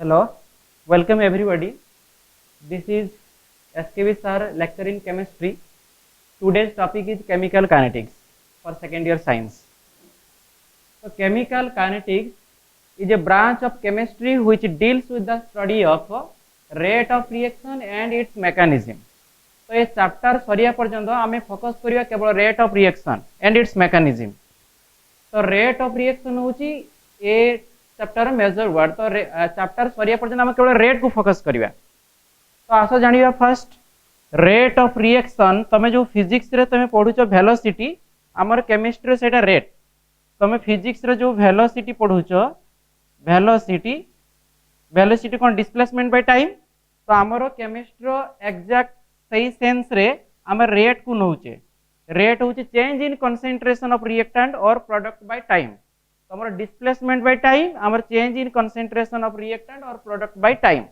Hello, welcome everybody. This is SKV sir lecture in chemistry. Today's topic is chemical kinetics for second year science. So chemical kinetics is a branch of chemistry which deals with the study of rate of reaction and its mechanism. तो ये chapter सरिया पर्यंत आम focus करिया केवल rate of reaction and its mechanism. तो rate of reaction होची ए चैप्टर मेजर वर्ड. तो चैप्टर सरिया पर्यंत आम केवल रेट को फोकस करिया. तो आस जानिबा फर्स्ट रेट ऑफ रिएक्शन. तमे जो फिजिक्स रे तमे पढुछ वेलोसिटी, हमर केमिस्ट्री सेटा रेट. तमे फिजिक्स रे जो वेलोसिटी पढुछ वेलोसिटी वेलोसिटी कोन डिस्प्लेसमेंट बाय टाइम. तो हमर केमिस्ट्री एग्जैक्ट सही सेंस रे आम रेट को नौचे. रेट हूँ change in concentration of reactant और प्रोडक्ट बाय टाइम. तो हमारा डिस्प्लेसमेंट बाय टाइम आमर change in concentration of reactant और प्रोडक्ट बाय टाइम.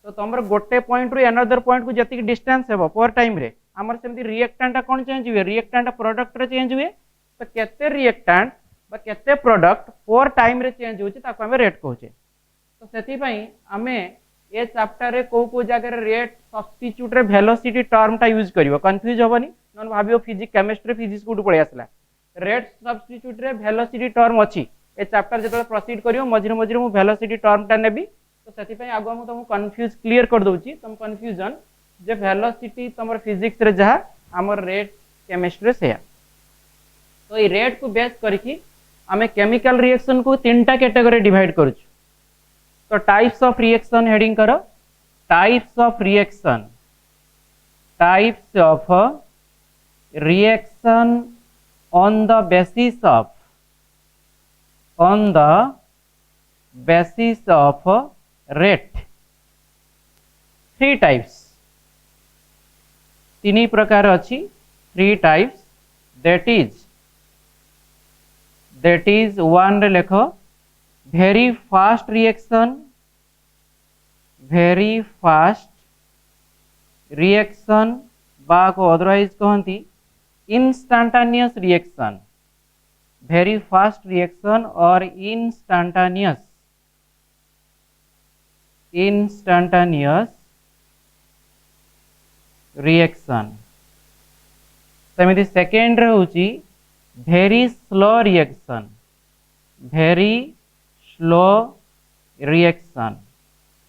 तो तुम गोटे पॉइंट रु अनदर पॉइंट को जति डिस्टेंस है पर टाइम रे आमर सेमती रिएक्टेंट कौन चेंज हुए, रिएक्टेंट प्रोडक्ट रे चेंज हुए. तो केते रिएक्टेंट बा केते प्रोडक्ट पर टाइम रे चेंज होची ताको हम रेट कहूचे. तो सेति पई आमे ये चैप्टर रे को जगह रेट सब्स्टिट्यूट रे वेलोसिटी टर्म टा यूज करिवो. कंफ्यूज होबनी नन भाबियो फिजिक्स केमिस्ट्री फिजिक्स को पळे आसला. रेट सब्स्टिट्यूट रे वेलोसिटी टर्म अछि. ए चैप्टर जेतले प्रोसीड करियो मझिरे मझिरे मु वेलोसिटी टर्म टा नेबी. तो सेति पई आगो मु तुम कंफ्यूज क्लियर कर दोची. तुम कंफ्यूजन जे वेलोसिटी तमर फिजिक्स रे जहा हमर रेट केमिस्ट्री से. तो ई रेट को बेस करके हमें केमिकल रिएक्शन को तीनटा कैटेगरी डिवाइड करूछु. तो टाइप्स ऑफ रिएक्शन हेडिंग करो. Types of reaction, types of reaction on the basis of rate. Three types, तीन प्रकार अच्छी. Three types that is one रे लेख very fast reaction बा को अदरवाइज कहती instantaneous reaction. Very fast reaction और इंस्टैंटेनियस रिएक्शन. सेमती सेकेंड रे होची very slow reaction, very slow reaction,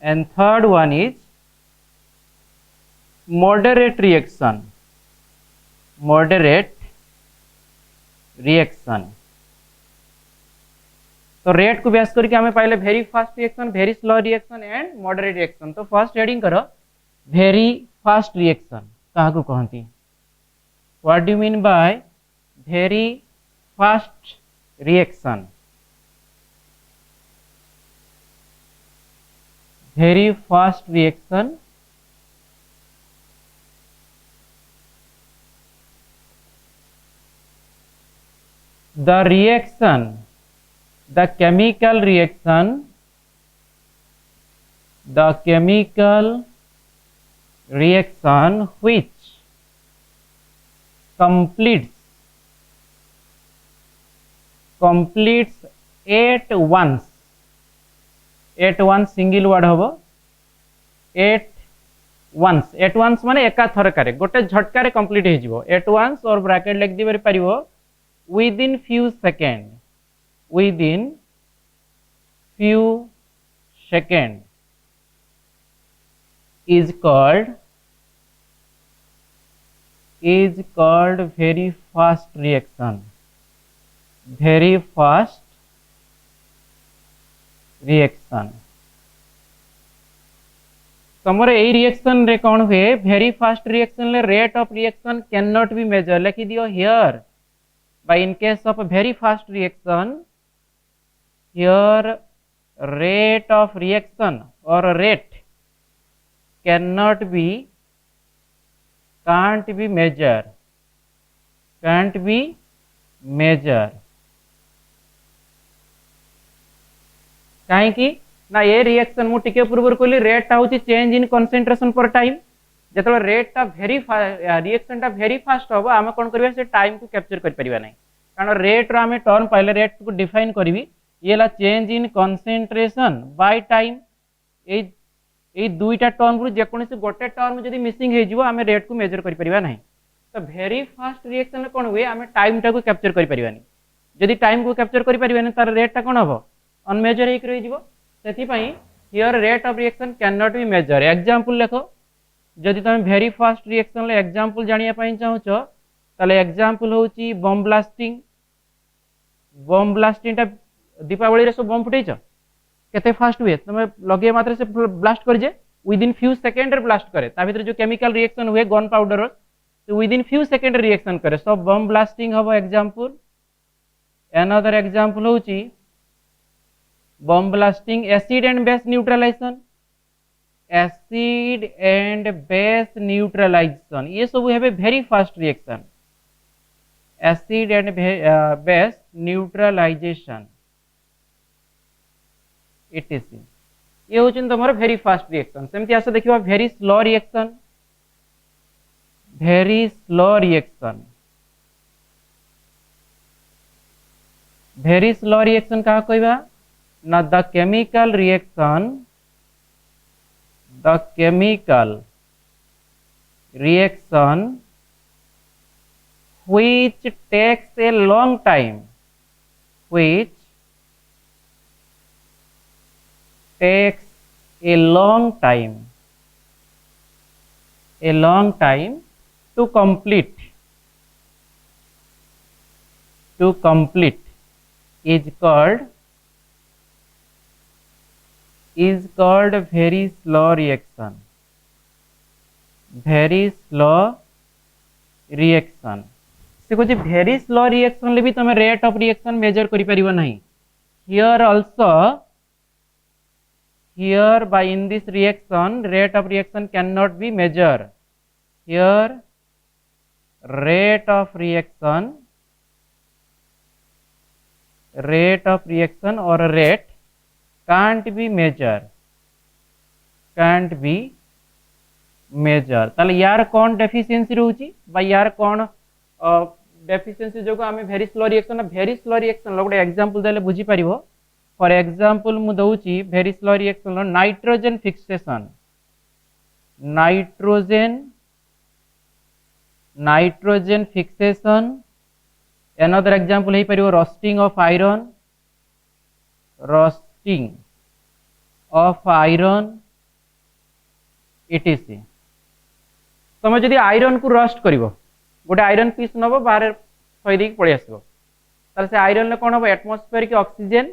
and third one is moderate reaction. तो रेट को बेस करके हमें पहले very fast reaction, very slow reaction and moderate reaction. तो फर्स्ट हेडिंग करो वेरी फास्ट रिएक्शन. कहा को कहती, what do you mean bye very fast reaction? very fast reaction the chemical reaction which completes at once single word हम at once माने एका थरकारे गोटे झटकार कंप्लीट हो. एट वंस और ब्रैकेट लिख दी पारिबो within few second is called very fast reaction. तुम ए रिएक्शन रे कौन हुए very fast reaction rate of reaction can not be measure. लिखी दियो here by in case of very fast reaction here rate of reaction और rate can't be measured. कहीं ना ये रिएक्शन मु टिके पूर्व कहली रेट टा होची चेंज इन कंसंट्रेशन पर टाइम. जतले रेट टा रिएक्शन टा वेरी फास्ट होबो आमे कोन करबा से टाइम को कैप्चर कर परिबा नै. कारण रेट रो आमे टर्म पहले रेट को डिफाइन करबी ये ला change in concentration by time. এই দুইটা टर्म रु जेकोसी गोटे टर्म जदि मिसिंग हो आम रेट को मेजर करिपरिबा नहीं। तो भेरी फास्ट रिएक्शन कौन हुए आम टाइम टाक कैप्चर करिपरिबानी। जदि टाइम को कैप्चर करिपरिबानी तार रेट टा कौन हम अनमेजर होइक रहि जिवो। सेथिपई here rate of reaction can not be measure. Example देखो जदि तुम भेरी फास्ट रिएक्शन ले एग्जांपल जानिया पई चाहूछ ताले एग्जांपल होची बम ब्लास्टिंग। बम ब्लास्टिंग टा दीपावली रे सब बम फुटैछ केते फास्ट हुए तुम लगे मात्र से ब्लास्ट कर जे विदिन फ्यू सेकेंड रे ब्लास्ट करे ता भीतर जो केमिकल रिएक्शन हुए गन पाउडर तो विदिन फ्यू सेकेंड रिएक्शन करे सब बम ब्लास्टिंग हबो एग्जांपल। अनदर एग्जांपल होची bomb blasting acid and base neutralization. Acid and base neutralization ये सब है very fast reaction. Acid and base neutralization etc ये होचन तुम वेरी फास्ट रिएक्शन। सेमती आस देखिबा very slow reaction. Very slow reaction very slow reaction क्या कहबा ना the chemical reaction which takes a long time to complete is called very slow reaction। very slow reaction से कुछ वेरी स्लो रिएक्शन ले भी तुम रेट ऑफ रिएक्शन मेजर करि परिबो नहीं। Here also here by in this reaction rate of reaction can not be measure. Here rate of reaction और rate can't be measure ताले यार कौन डेफिशिएंसी रहउची बा यार कौन डेफिशिएंसी जो आम वेरी स्लो रिएक्शन गोटे एग्जांपल देले बुझी परिबो। फॉर एग्जांपल मु दउची very slow reaction nitrogen fixation. Another example हे परिबो रोस्टिंग ऑफ आयरन इटीसी। तुम जदि आयरन को रोस्ट करिवो गोटे आयरन पीस नब बाहर थई पड़े आसो से आयरन में कौन हम एटमोस्फेरिक ऑक्सीजन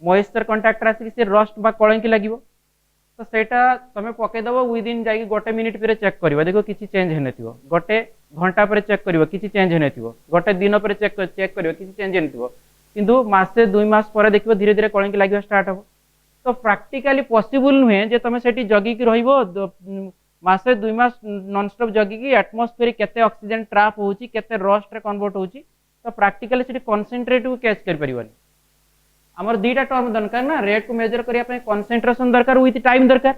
मॉइस्चर कंटाक्ट आसिक से रस्ट बा कलंकी लगे तो सेटा तुम पकईदेव विदिन जा गोटे मिनिट पर चेक कर देखो किसी चेंज हो गोटे घंटा पर चेक कर किसी चेंज हो गोटे दिन पर चेक कर किसी चेंज हो किंतु मासे 2 मास पर देखो धीरे धीरे कलंकी लगे स्टार्ट हम। तो प्रैक्टिकली पॉसिबल नुहे जे तुम से जगिक मासे 2 मास नॉनस्टॉप जगिकी एटमोस्फेरिक केते ऑक्सीजन ट्रैप होची केते रस्ट रे कन्वर्ट होची तो प्रैक्टिकली से कंसंट्रेट को कैच कर परिबनी। हमर दीटा टर्म दरकार ना रेट को मेजर करिया पय कंसंट्रेशन दरकार विथ टाइम दरकार।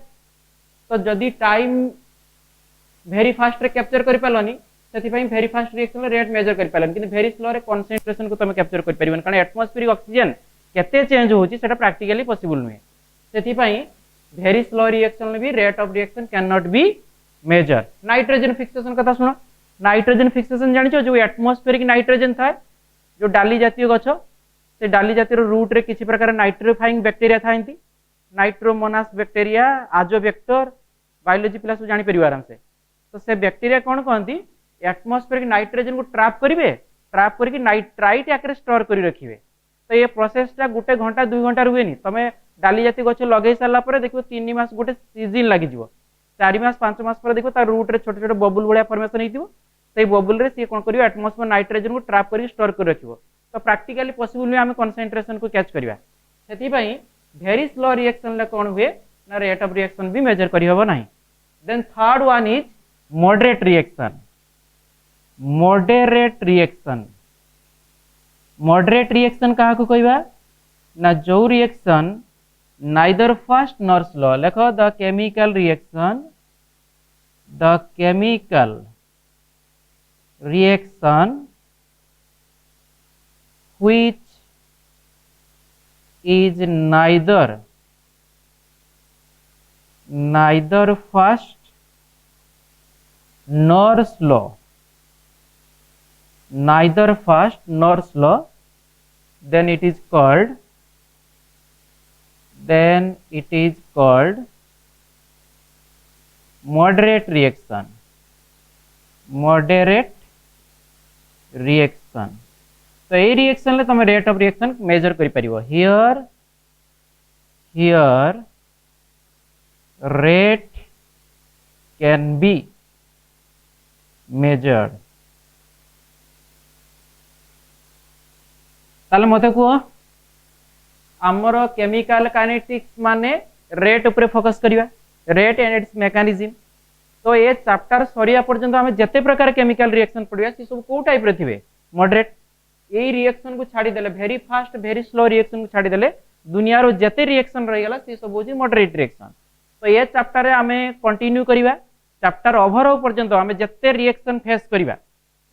तो जदी टाइम वेरी फास्ट रे कैप्चर कर पालनी सेति पय वेरी फास्ट रिएक्शन रे रेट मेजर कर पालन किंतु वेरी स्लो रे कंसंट्रेशन को तुम कैप्चर कर परिबन कारण एटमोस्फेरिक ऑक्सीजन केते चेंज होची सेटा प्रैक्टिकली पॉसिबल नुहे। सेति पय वेरी स्लो रिएक्शन में भी rate of reaction can not be measure. Nitrogen fixation कथा सुनो। नाइट्रोजन फिक्सेशन जानिछो जो एटमोस्फेरिक नाइट्रोजन था जो डाली जातीय गछ से डाली जातीय रूट रे किसी प्रकार नाइट्रोफाइंग बैक्टीरिया थांती नाइट्रोमोनास बैक्टीरिया आजोबैक्टर बायोलॉजी पिला सब जानि परिबो आराम से। तो से बैक्टीरिया कौन कहती एटमोस्फेरिक नाइट्रोजन को ट्रैप करेंगे ट्रैप करके नाइट्राइट आकर स्टोर कर रखिए। तो ये प्रोसेसटा गोटे घंटा 2 घंटा रुए तुम डाली जाती गछ लगे सारापर देखो 3 मास गोटे सीजन लगे 4 मास 5 मास पर देखो तार रूट रे छोटे छोटे बबुल भाया फॉर्मेशन होइतिबो से बबुल रे सी कोन करियो एटमॉस्फेयर नाइट्रोजन को ट्रैप करके स्टोर कर रखिबो। तो प्रैक्टिकली पॉसिबल नुहे आम कंसंट्रेशन को कैच करबा सेति पई वेरी स्लो रिएक्शन ले कोन हुए ना रेट ऑफ रिएक्शन भी मेजर करि हबो नाही। Then third one is moderate reaction. Moderate reaction moderate reaction क्या कहबा ना जो reaction neither fast nor slow लेखो the chemical reaction which is neither neither fast nor slow, neither fast nor slow, then it is called moderate reaction, moderate reaction. तो ये reaction तुम rate of reaction major कर पारिबो. here rate can be measured. ताले मते को आमर chemical kinetics माने rate ऊपर फोकस करिवा, रेट एंड इट्स मेकानिज्म. तो ये चैप्टर सरिया पर्यंत आमे जते प्रकार केमिकल रिएक्शन पढिया से सब को टाइप रे थिबे मॉडरेट. यही रिएक्शन को छाड़ी देले very fast very slow reaction को छाड़ी देले दुनिया रो जते रिएक्शन रही गला से सब होची मॉडरेट रिएक्शन. तो ये चैप्टर रे आमे कंटिन्यू करिवा. चैप्टर ओवरऑल पर्यंत आमे जते रिएक्शन फेस करिवा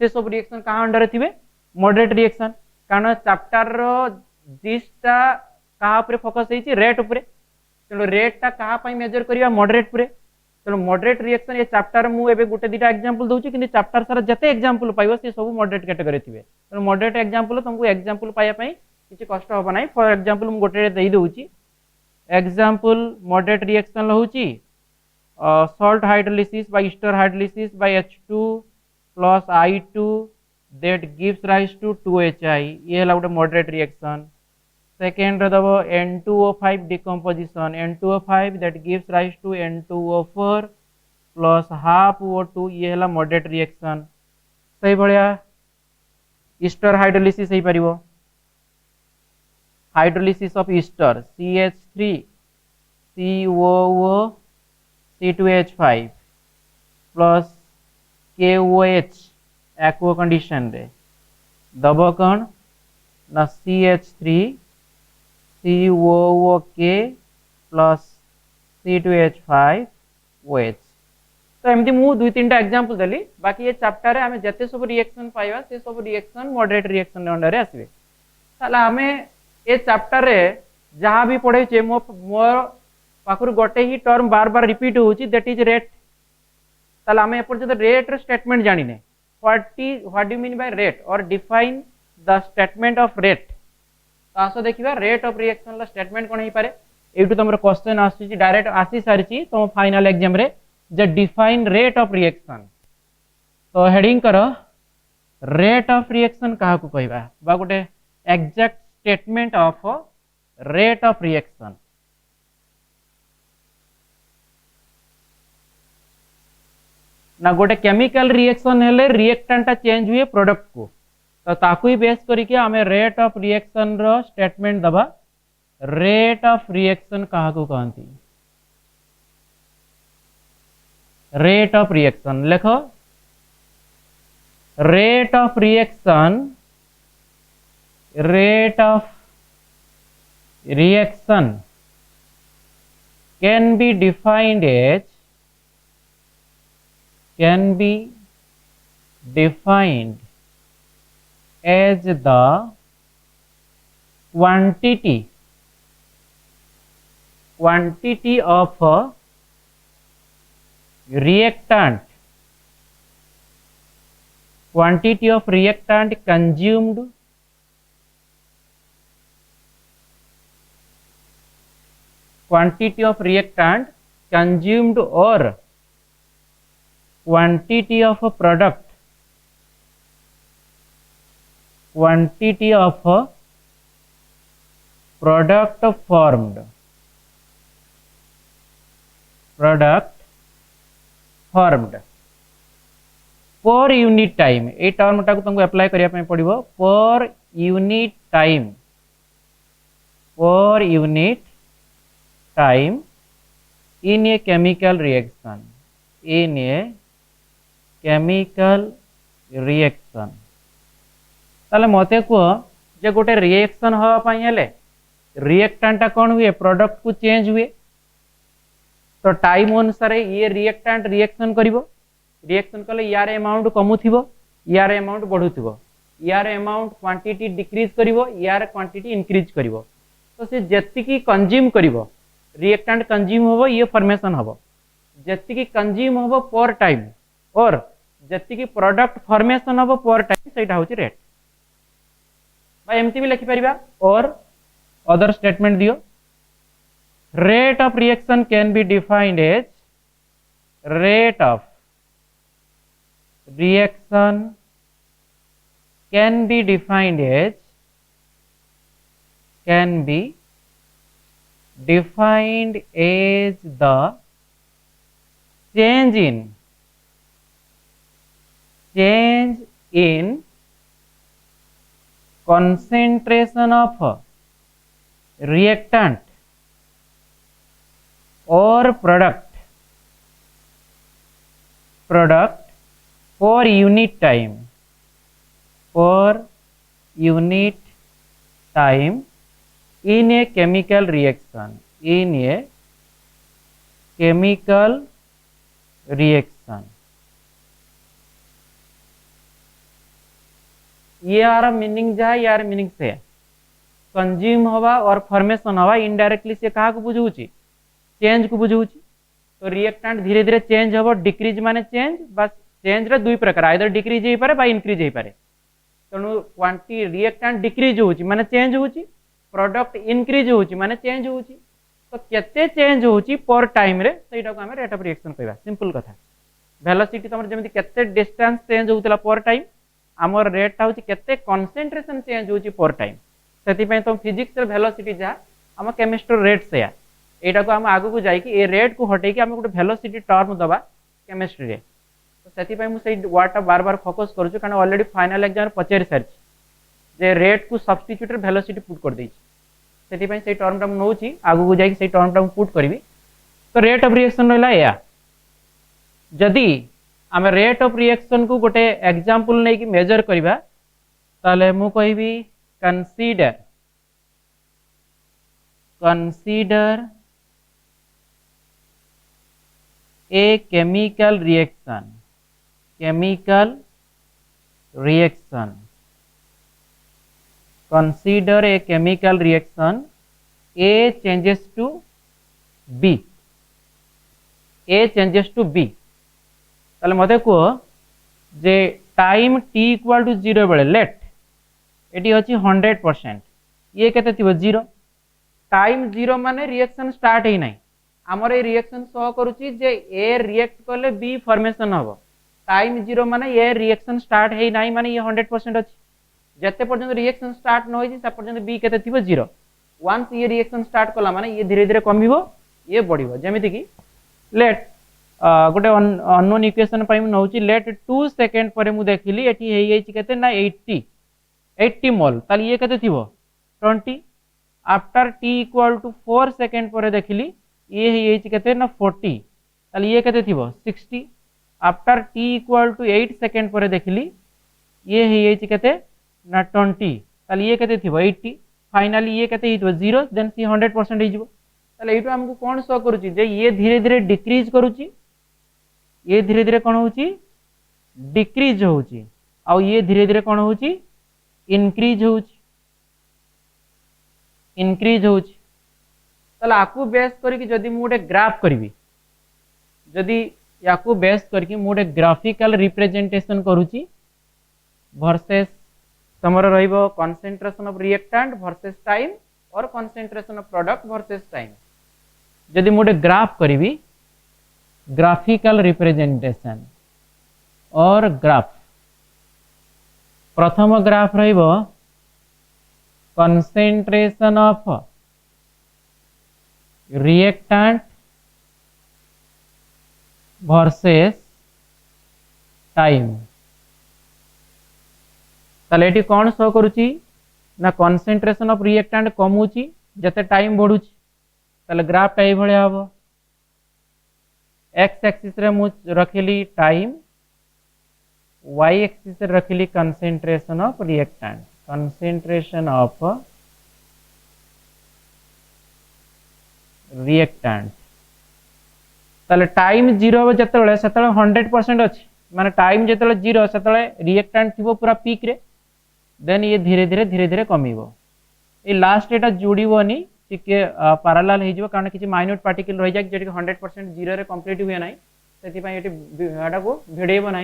से सब रिएक्शन कहा अंडर थिबे मॉडरेट रिएक्शन. कारण चैप्टर रो जिसटा कहा ऊपर फोकस हेची रेट ऊपर. चलो रेट ता कहा पई मेजर करिवा मॉडरेट ऊपर. चलो मॉडरेट रिएक्शन ये चैप्टर मु एबे गुटे दिटा एग्जांपल दोउची किंतु चैप्टर सारा जते एग्जांपल पाइबो से सब मॉडरेट कैटेगरी थिबे. चलो मॉडरेट एग्जांपल तुमको एग्जांपल पाया पई किछि कष्ट होबा नाही. फॉर एग्जांपल मु गुटे देई दोउची. एग्जांपल मॉडरेट रिएक्शन होउची salt hydrolysis by ester hydrolysis by H2 plus I2 that gives rise to 2HI. ये हला गुटे मॉडरेट रिएक्शन. सेकेंड दबो N2O5 decomposition, N2O5 that gives rise to N2O4 plus half O2. ये हला moderate reaction. सही भलिया ester hydrolysis हे परिबो. Hydrolysis of ester CH3 COO C2H5 plus KOH aqua condition रे दबो कौन ना CH3 COOK plus C2H5 OH. तो एमती मु दुई तीन टा एग्जांपल देली. बाकी ये चैप्टर रे हमें जते सब रिएक्शन पाइबा से सब रिएक्शन मॉडरेट रिएक्शन अंडर रे आसीबे. ताला हमें ए चैप्टर रे जहां भी पढे छे मोर पाखुर गोटे ही टर्म बार बार रिपीट होची दैट इज रेट. ताला हमें एपर जते रेट रे स्टेटमेंट जानिने what do you mean by rate और define the statement of rate. तो आसो देखिबा रेट ऑफ रिएक्शन ला स्टेटमेंट कोन हे पारे. एटू तमरो क्वेश्चन आसी डायरेक्ट आसी सारिची तुम फाइनल एग्जाम रे जे डिफाइन रेट ऑफ रिएक्शन. तो हेडिंग करो रेट ऑफ रिएक्शन कहा को कहबा बा गोटे exact statement of rate of reaction. ना गोटे केमिकल रिएक्शन हेले रिएक्टेंट टा चेंज हुए प्रोडक्ट को. तो ताकू ही बेस करिके हमें रेट ऑफ रिएक्शन रो स्टेटमेंट दबा. रेट ऑफ रिएक्शन कहा को कहंती. रेट ऑफ रिएक्शन लिखो. Rate of reaction can be defined as the quantity of reactant consumed or quantity of product formed per unit time. A term टा को तुमको apply करिया पे पड़िबो. per unit time in a chemical reaction. ताले मते को जे गोटे रिएक्शन हवा पई हेले रिएक्टेंट कौन हुए प्रोडक्ट को चेंज हुए. तो टाइम अनुसार ये रिएक्टेंट रिएक्शन करिवो. रिएक्शन कले यार अमाउंट कमुथिबो यार अमाउंट बढ़ुथिबो. यार अमाउंट क्वांटिटी डिक्रीज करिवो यार क्वांटिटी इंक्रीज करिवो. तो से जेति की कंज्यूम करिवो रिएक्टेंट कंज्यूम होबो ये फॉर्मेशन होबो जति कंज्यूम होबो पर टाइम और जति प्रोडक्ट फॉर्मेशन होबो पर टाइम सेटा होची रेट बा एमती भी लिखि परिबा और अदर स्टेटमेंट दियो rate of reaction can be defined as rate of reaction can be defined as the change in concentration of reactant or product for unit time in a chemical reaction ये यार meaning जा यार meaning से consume हवा और formation हवा indirectly से कहा को बुझुची चेंज को बुझुची तो रिएक्टेंट धीरे धीरे चेंज हबो डिक्रीज माने चेंज बस चेंज रे दुई प्रकार आइदर डिक्रीज हे पारे बा इंक्रीज हे पारे तनु क्वांटिटी रिएक्टेंट डिक्रीज होची माने चेंज होची प्रोडक्ट इंक्रीज होची माने चेंज होची तो केते चेंज होची पर टाइम रे सेटा को हम रेट ऑफ रिएक्शन कहबा सिंपल कथा वेलोसिटी तमर जेमि केते डिस्टेंस चेंज होतला पर टाइम आमर रेट ता होची केते कंसंट्रेशन चेंज होची पर टाइम सेति पय तो फिजिक्स रे वेलोसिटी जा हम केमिस्ट्री रेट से एटा को हम आगु को जाई कि ए रेट को हटे कि हम गोटे वेलोसिटी टर्म दबा केमिस्ट्री रे तो सेति पय मु सेई वर्ड बार बार फोकस करू कारण ऑलरेडी फाइनल एग्जाम पचारि सारछि जे रेट को सब्स्टिट्यूट रे वेलोसिटी पुट कर देछि सेति पय सेई टर्म टा मु नउछि आगु को जाई कि सेई टर्म टा मु पुट करबी तो रेट ऑफ रिएक्शन रहला या जदी आम रेट ऑफ रिएक्शन को गोटे एग्जांपल नै कि मेजर करबा ताले मु कहबी consider a chemical reaction consider a chemical reaction A changes to B ताले मते को जे टाइम t इक्वल टू 0 बेले लेट एटी अछि 100% ये केते थिबो 0 टाइम 0 माने रिएक्शन स्टार्ट हे नै हमर ए रिएक्शन सह करूची जे ए रिएक्ट करले बी फॉर्मेशन हबो टाइम 0 माने ए रिएक्शन स्टार्ट हे नै माने ये 100% अछि जते पर्यंत रिएक्शन स्टार्ट न होई से पर्यंत बी केते थिबो 0 वंस ये रिएक्शन स्टार्ट कला माने ये धीरे धीरे कमिबो ये बढ़िबो जेमिति कि लेट गोटे अननोन इक्वेशन पाई नउची लेट 2 सेकंड परे मु देखिली एठी हे येची केते ना 80 मोल ताली ये केते थिबो 20 after t equal to 4 second परे देखिली ये हे येची केते ना 40 ताली ये केते थिबो 60 after t equal to 8 second परे देखिली ये हे येची केते ना 20 ताली ये केते थिबो 80 फाइनली ये केते हितबो 0 देन सी 100% हिजबो ताले एटू हमकु कोन शो करूची जे ये धीरे धीरे डिक्रीज करूची ये धीरे धीरे कौन होची डिक्रीज होची आ ये धीरे धीरे कौन होची इंक्रीज होची तला आकु बेस करके जदी मु गोटे ग्राफ करबी जदी याकु बेस करके मु गोटे ग्राफिकल रिप्रेजेंटेशन करूची वर्सेस तमर रहइबो concentration of reactant versus time और concentration of product versus time जदी मु गोटे ग्राफ करबी ग्राफिकल रिप्रेजेंटेशन और ग्राफ प्रथम ग्राफ रहिबो concentration of reactant versus time ताले एटी कोन शो करूची ना कंसंट्रेशन ऑफ रिएक्टेंट कमउची जते टाइम बढ़ुची ताले ग्राफ टा ए भले हबो एक्स एक्सिस रे मु रखिली टाइम वाई एक्सिस रे रखिली कंसंट्रेशन ऑफ रिएक्टेंट ताले टाइम 0 जतले सेतले 100% अछि माने टाइम जतले 0 सेतले रिएक्टेंट थिबो पूरा पीक रे देन ये धीरे धीरे कमिबो ए लास्ट एटा जोड़ीबोनी टिके पैरेलल हो कारण किसी माइन्यूट पार्टिकल रही जाए जो 100% जीरो रे कंप्लीट हुए ना से को भिड़ेब ना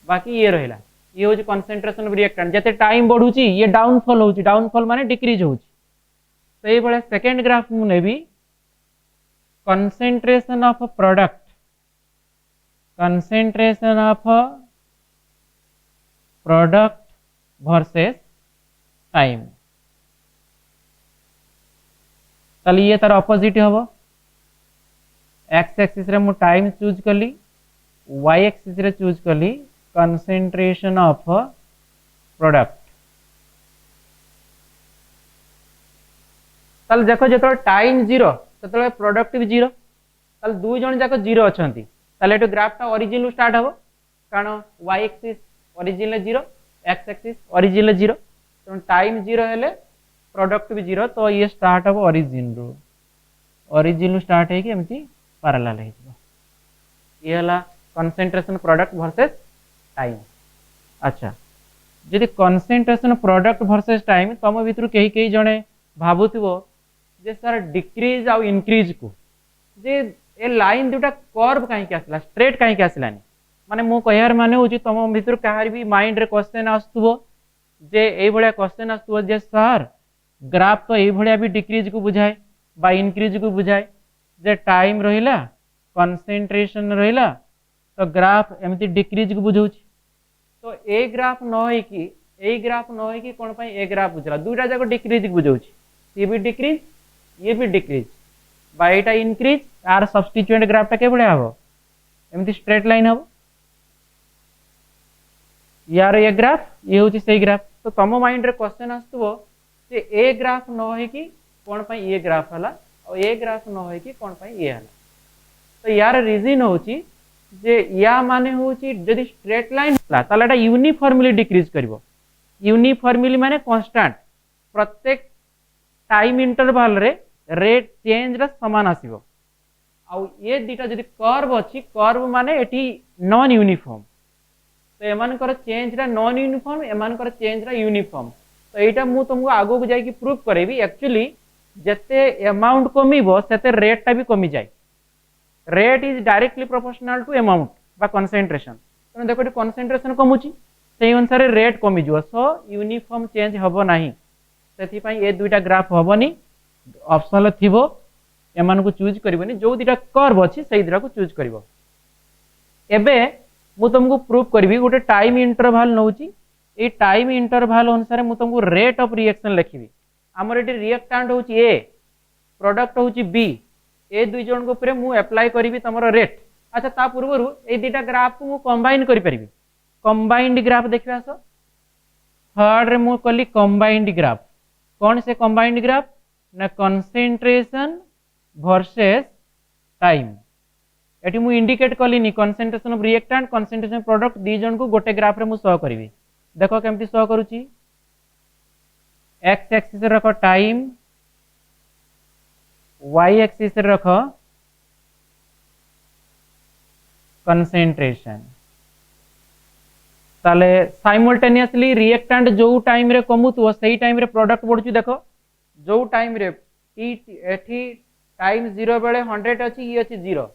बाकी ये रहा ये हूँ कनसेंट्रेशन ऑफ रिएक्टेंट जैसे टाइम बढ़ुची ये डाउनफॉल होची डाउनफॉल माने डिक्रीज होची तो ये बड़े सेकंड ग्राफ मु नेबी concentration of product versus time ताली ये तार ऑपोजिट हम एक्स एक्सिस रे मु टाइम चूज कली वाई एक्सिस रे चूज कली कंसेंट्रेशन ऑफ प्रोडक्ट ताल देखो जो टाइम जीरो तो प्रोडक्ट भी जीरो ताल दुई जन जाक जीरो अच्छा ताले ग्राफटा ओरिजिन स्टार्ट हम कारण Y axis origin zero X axis origin zero तो टाइम जीरो हेले प्रोडक्ट भी जीरो तो ये स्टार्ट हम ओरिजिन स्टार्ट है एमती पैरेलल हो ये हला कंसेंट्रेशन प्रोडक्ट वर्सेस टाइम। अच्छा जदि कंसेंट्रेशन प्रोडक्ट वर्सेस टाइम तुम भितर कहीं कहीं जड़े भावुव जे सर डिक्रीज आउ इनक्रीज को जे ए लाइन दुटा कर्व कहीं आसला स्ट्रेट कहीं आसलानी माने मो कहर माने हूँ तुम भितर कहार भी माइंड रे क्वेश्चन आसुव जे ये भाया क्वेश्चन आसुव जे सर ग्राफ तो ये भाया भी डिक्रीज को बुझाए बा इनक्रीज को बुझाए जे टाइम रहिला कंसेंट्रेशन रहिला तो ग्राफ एमती डिक्रीज को बुझाऊँ तो ए ग्राफ न हो कि कौन ए ग्राफ बुझला दुईटा जाक डिक्रीज को बुझाऊँ ये भी डिक्रीज ये भी डिक्रीज बा एटा इनक्रीज आर सब्स्टिट्यूएंट ग्राफटा के भाया हम एमती स्ट्रेट लाइन हम यार ये ग्राफ ये हूँ से ग्राफ तो तुम माइंड रे क्वेश्चन आसुव जे ए ग्राफ न हो कि कौन ये ग्राफ है और ए ग्राफ न हो कि कौन ये है तो यार रिजन हूँ जे या माने हूँ जदि स्ट्रेट लाइन होला ताले एटा यूनिफॉर्मली डिक्रीज करिवो यूनिफॉर्मली माने कांस्टेंट प्रत्येक टाइम इंटरवल रे रेट चेंज रा समान आसीबो आ ये दीटा जदि कर्व अछि कर्व माने एटी नॉन यूनिफॉर्म तो एमानकर चेंज रा नॉन यूनिफॉर्म एमानकर चेंज रा यूनिफॉर्म तो एटा मु तुमको आगो को जाई कि प्रूफ करेबी एक्चुअली जते अमाउंट कमिबो सेते रेट टा भी कमी जाय rate is directly proportional to amount बा कंसेंट्रेशन तो देखो कंसेंट्रेशन कमुची से अनुसार रेट कमी जो सो यूनिफॉर्म चेंज हबो नाही सेथि पई ए दुईटा ग्राफ हबनी ऑप्शनल थिबो एमान को चूज करबनी जो दुईटा कर्व अछि सेही दुईटा को चूज करबो एबे मु तुमको प्रूफ करबी गोटे टाइम इंटरवल नउची ए टाइम इंटरवल अनुसार मु तुमको रेट ऑफ रिएक्शन लिखिबी हमर एटी रिएक्टेंट होची ए प्रोडक्ट होची बी ए दुई जन को ऊपर मु अप्लाई करी तुम रेट अच्छा ता पूर्व ये दुटा ग्राफ को मु कंबाइन करी परिबी कंबाइंड ग्राफ देखिए आस थर्ड रे मु कली कंबाइंड ग्राफ कौन से कंबाइंड ग्राफ ना कंसेंट्रेशन वर्सेस टाइम एटी मु इंडिकेट कलिनी concentration of reactant concentration product दी जन को गोटे ग्राफ रे मु शो करी देखो केमती शो करूची एक्स एक्सिस रख टाइम वाई एक्सिस रख कंसेंट्रेशन ताले साइमल्टेनियसली रिएक्टेंट जो टाइम रे कमुतुव सही टाइम रे प्रोडक्ट बढ़ुची देखो जो टाइम रे टी एठी टाइम 0 बेले 100 अछि ये अछि 0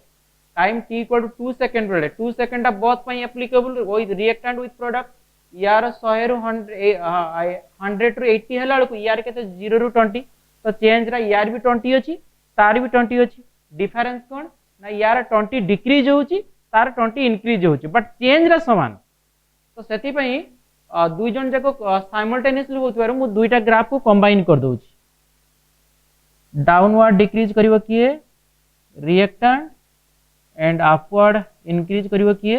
time t equal to 2 second बेले 2 सेकंड बोथ पई applicable with reactant with product यार 100 रु 100 टू 80 हला को यार केते 0 रु 20 तो चेंज रा यार भी 20 अछि तार भी 20 अछि डिफरेंस कोन ना यार 20 डिक्रीज होउची तार 20 इंक्रीज होउची बट चेंज रा समान तो सेति पई दुई जन जाको साइमल्टेनियसली होतवार मु दुईटा ग्राफ को कंबाइन कर दोउची डाउनवर्ड डिक्रीज करिवो किए रिएक्टेंट एंड अपवर्ड इंक्रीज करिवो किए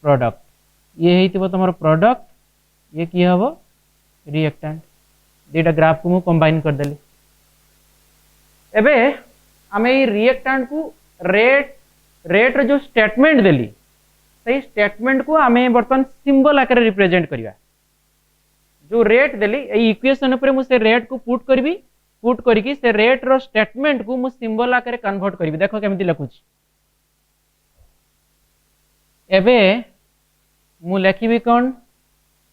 प्रोडक्ट ये हेतिबो तमरो प्रोडक्ट ये की हबो रिएक्टेंट दुईटा ग्राफ को मु कंबाइन कर देली एबे आमे ई रिएक्टेंट को रेट रे जो स्टेटमेंट देली सही स्टेटमेंट को आमे बर्तन सिंबल आकार रिप्रेजेंट करिवा जो रेट देली ए इक्वेशन ऊपर मु से रेट को पुट करबी पुट करके से रेट रो स्टेटमेंट को मु सिंबल आकार कन्वर्ट करबी देखो केमती लिखुची एबे मु लिखिबी कोन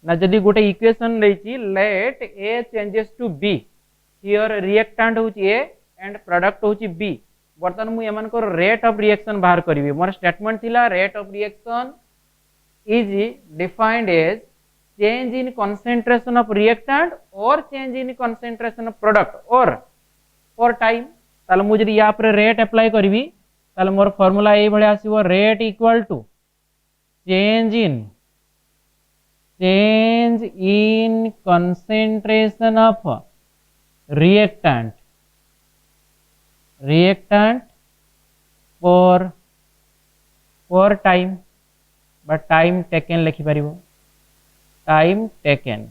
ना जदी गोटे इक्वेशन लेची let A changes to B here reactant होची ए एंड प्रोडक्ट होची बी बर्तमान मु एमान को रेट ऑफ रिएक्शन बाहर करिवे मोर स्टेटमेंट थिला rate of reaction is defined as change in concentration of reactant और change in concentration of product और फॉर टाइम ताले मु जदी या पर रेट अप्लाई करबी ताले मोर फार्मूला ए भले आसीबो rate equal to change in concentration of reactant for time but time taken लिखि परिबो टाइम टेकन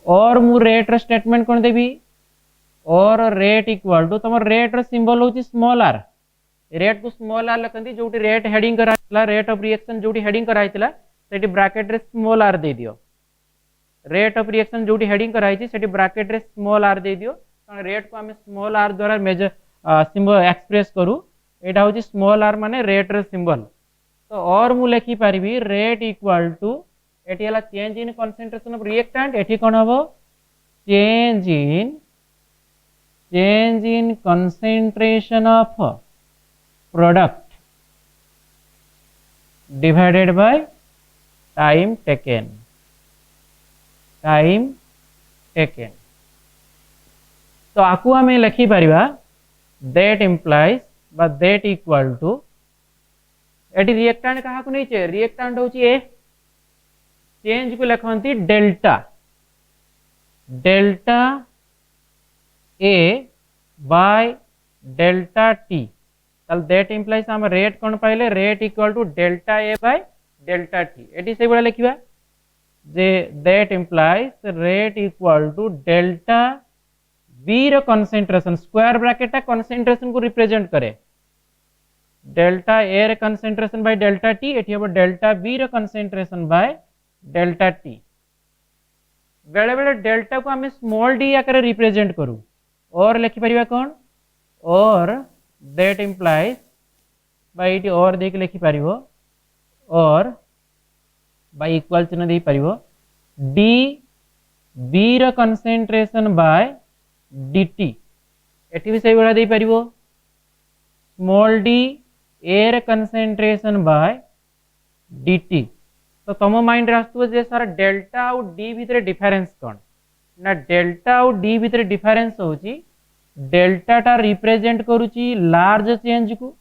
और मु रेट र स्टेटमेंट कोन देबी और रेट इक्वल टू तुम रेट र सिंबल होची स्मॉल आर रेट को स्मॉल आर लखंती जोटी रेट हेडिंग कराइतला रेट ऑफ रिएक्शन जोटी हेडिंग कराइतला सेठी ब्रैकेट रे स्मॉल आर दे दियो रेट ऑफ रिएक्शन जोटी हेडिंग कराइची सेठी ब्रैकेट रे स्मॉल आर दे दियो कारण रेट को हमें स्मॉल आर द्वारा मेजर सिंबल एक्सप्रेस करू एटा होची स्मॉल आर माने रेट रे सिंबल तो और मु लिखि पारिबी रेट इक्वल टू एटी हला change in concentration of reactant एटी कोन हबो change in concentration of product divided by time taken तो आकु हमें लिखि परिबा दैट इंप्लाइज बा दैट इक्वल टू एटी रिएक्टेंट कहा को नहीं छे रिएक्टेंट होची ए चेंज को लिखंती delta A by delta t तल दैट इंप्लाइज हम रेट कोन पाइले rate equal to delta A by delta t एटी से बड़ा लिखिबा जे that implies rate equal to delta B र कंसंट्रेशन स्क्वायर ब्रैकेट कंसंट्रेशन को रिप्रेजेंट करे डेल्टा ए रे कंसंट्रेशन बाय डेल्टा टी एठी हबो डेल्टा बी रे कंसंट्रेशन बाय डेल्टा टी बेले बेले डेल्टा को हमें स्मॉल डी आकर रिप्रेजेंट करू और लिखि परिबा कोन और दैट इंप्लाइज बाय इटी और देख लिखि परिबो और बाय इक्वल चिन्ह दे परिबो डी बी रे कंसंट्रेशन बाय dt एठी भी सही बड़ा दे परिबो small d A concentration by dt तो तुम माइंड रास्तु जे सारा डेल्टा और डी भीतर डिफरेंस कोन ना डेल्टा और डी भीतर डिफरेंस होची डेल्टा टा रिप्रेजेंट करूची लार्ज चेंज को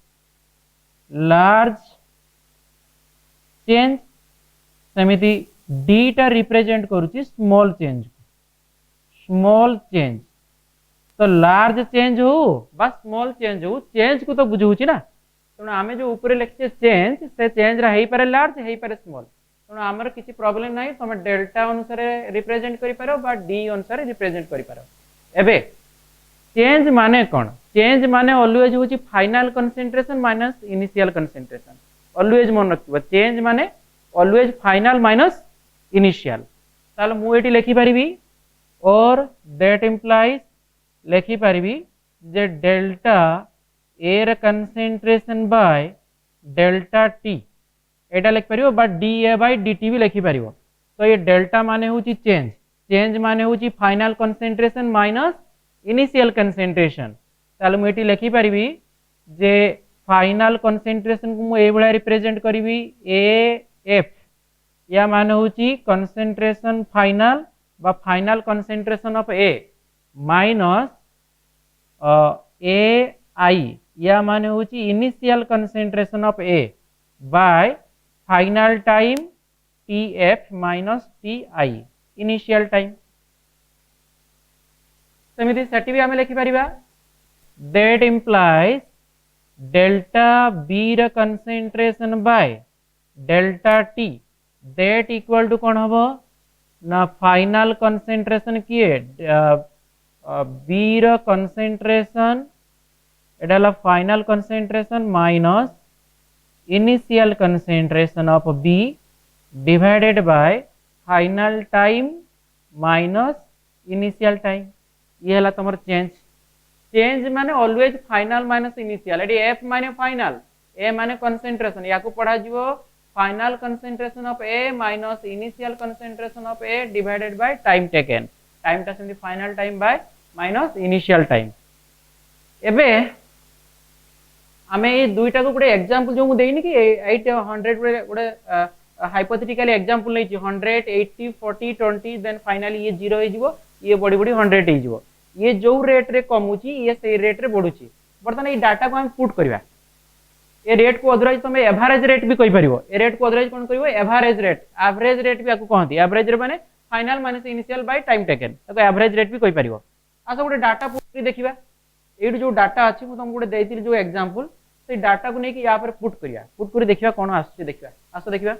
लार्ज चेंज समिति डी टा रिप्रेजेंट करूची स्मॉल चेंज स्मॉल चेंज तो लार्ज चेंज हो बा स्मॉल चेंज हो चेंज को तो बुझुची ना तो आमे जो ऊपर लिखचे चेंज से चेंज रा हेई पारे लार्ज हेई पारे स्मॉल तो हमर किसी प्रॉब्लम नाही तुम डेल्टा अनुसार रिप्रेजेंट करि पारो बा डी अनुसार रिप्रेजेंट करि पारो एबे चेंज माने कोन चेंज माने ऑलवेज होची final concentration minus initial concentration always मन रखिबो चेंज माने ऑलवेज फाइनल माइनस इनिशियल ताले मु एटी लिखि परिबी और दैट इंप्लाइज लिखि पारिबी जे delta A concentration by delta T एटा लिख पारिबो बा डी ए बाय dt भी लिखि पारिबो तो ये डेल्टा माने होची चेंज माने होची final concentration minus initial concentration ताले मु एटी लिखि पारिबी जे फाइनल कंसंट्रेशन को मु ए बळा रिप्रेजेंट करबी ए एफ या माने होची कंसंट्रेशन फाइनल बा final concentration of A minus A I या माने होची initial concentration of A by final time T F minus T I initial time सेमिति सेठी भी हमें लिखि परिबा दैट इंप्लाइज डेल्टा बी र concentration by delta T that equal to कोन हबो ना फाइनल कंसंट्रेशन किए बी र कंसंट्रेशन एडाला final concentration minus initial concentration of B divided by final time minus initial time ये हला तमर चेंज माने ऑलवेज फाइनल माइनस इनिशियल एडी एफ माने फाइनल ए माने कंसंट्रेशन याकू पढ़ा जिवो final concentration of A minus initial concentration of A divided by time taken time टा सेमि final time by minus initial time. एबे आमे ये दुईटा को गोटे एग्जांपल जो मु देइनी कि 800 गोटे हाइपोथेटिकल एग्जांपल नै 100 80 40 20 देन फाइनली ये 0 हो जिवो, ये बड़ी बड़ी 100 हो जिवो। ये जो रेट रे कमुची ये से रेट रे बढ़ुची। बर्तमान ये डाटा को हम पुट करबा, ए रेट को अदरवाइज तुम एवरेज रेट भी कहि परिबो। ए रेट को अदरवाइज कोन करिवो एवरेज रेट भी आकु कहंती। एवरेज रे माने final minus initial bye time taken, ताको एवरेज रेट भी कहि परिबो। आसा गोटे डाटा पुट करी देखिबा। एडु जो डाटा अछि मु तुमको गोटे देइतिल जो एग्जांपल, से डाटा को नै कि या पर पुट करिया, पुट करी देखिबा कोन आछी देखिबा। आसा देखिबा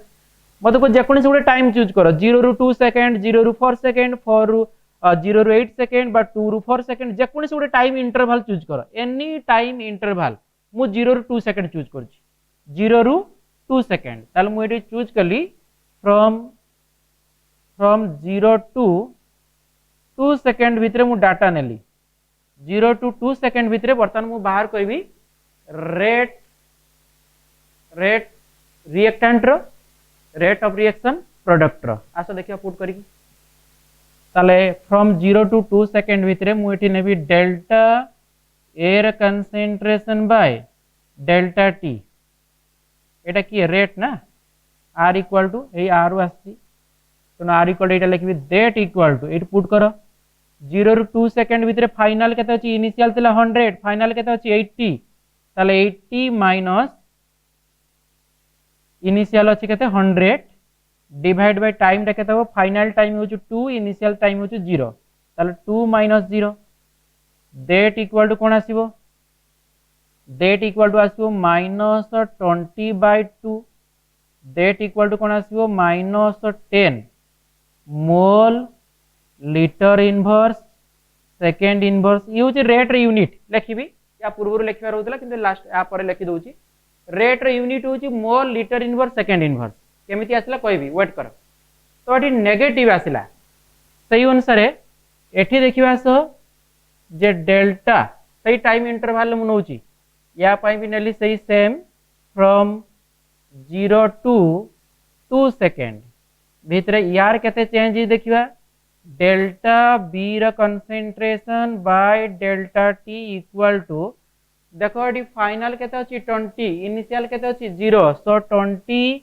मते को जेकोनी से गोटे टाइम चूज करो, 0 रु 2 सेकंड, 0 रु 4 सेकंड, 4 रु 0 रु 8 सेकंड बा 2 रु 4 सेकंड, जेकोनी से गोटे टाइम इंटरवल चूज करो। एनी टाइम इंटरवल मु 0 रु 2 सेकंड चूज करछि, 0 रु 2 सेकंड। ताल मु एटी चूज कली फ्रॉम 0 टू 2 सेकंड भितरे मु डाटा नेली। 0 टू 2 सेकंड भितरे बर्तमान मु बाहर करबी रेट रिएक्टेंट रो, रेट ऑफ रिएक्शन प्रोडक्ट रो। आसो देखियो पुट करी ताले फ्रॉम 0 टू 2 सेकंड भितरे मु एटी नेबी डेल्टा एयर कंसंट्रेशन बाय डेल्टा टी। एटा की रेट ना, r इक्वल टू ए r आसी तो r इक्वल एटा लिखबी दैट इक्वल टू एट पुट करो 0 रु 2 सेकंड भितरे फाइनल केते अछि, इनिशियल थिला 100 फाइनल केते अछि 80, ताले 80 माइनस इनिशियल अछि केते 100 डिवाइड बाय टाइम रे केते हो, फाइनल टाइम हो 2 इनिशियल टाइम हो 0, ताले 2 माइनस 0 दैट इक्वल टू कोन आसीबो, दैट इक्वल टू आसीबो minus 20 by 2, that equal to कोन आसीबो minus 10 mole litre inverse second inverse. ये होची रेट रे यूनिट लिखिबी, या पूर्व लिखिबा रहउतला किंतु लास्ट आ पर लिखि दोची। रेट रे यूनिट होची मोल लीटर इनवर्स सेकंड इनवर्स। केमिति आसला कहबी, वेट कर। तो एठी नेगेटिव आसला, सही अनुसार एठी देखिबा सो जे डेल्टा सही टाइम इंटरवल मु नउची, या पाई भी नेली सही सेम फ्रॉम 0 टू 2 सेकंड भितरे यार केते चेंज देखिबा, डेल्टा बी र concentration by delta T equal to देखो एटी फाइनल केते अछि 20, इनिशियल केते अछि 0, सो 20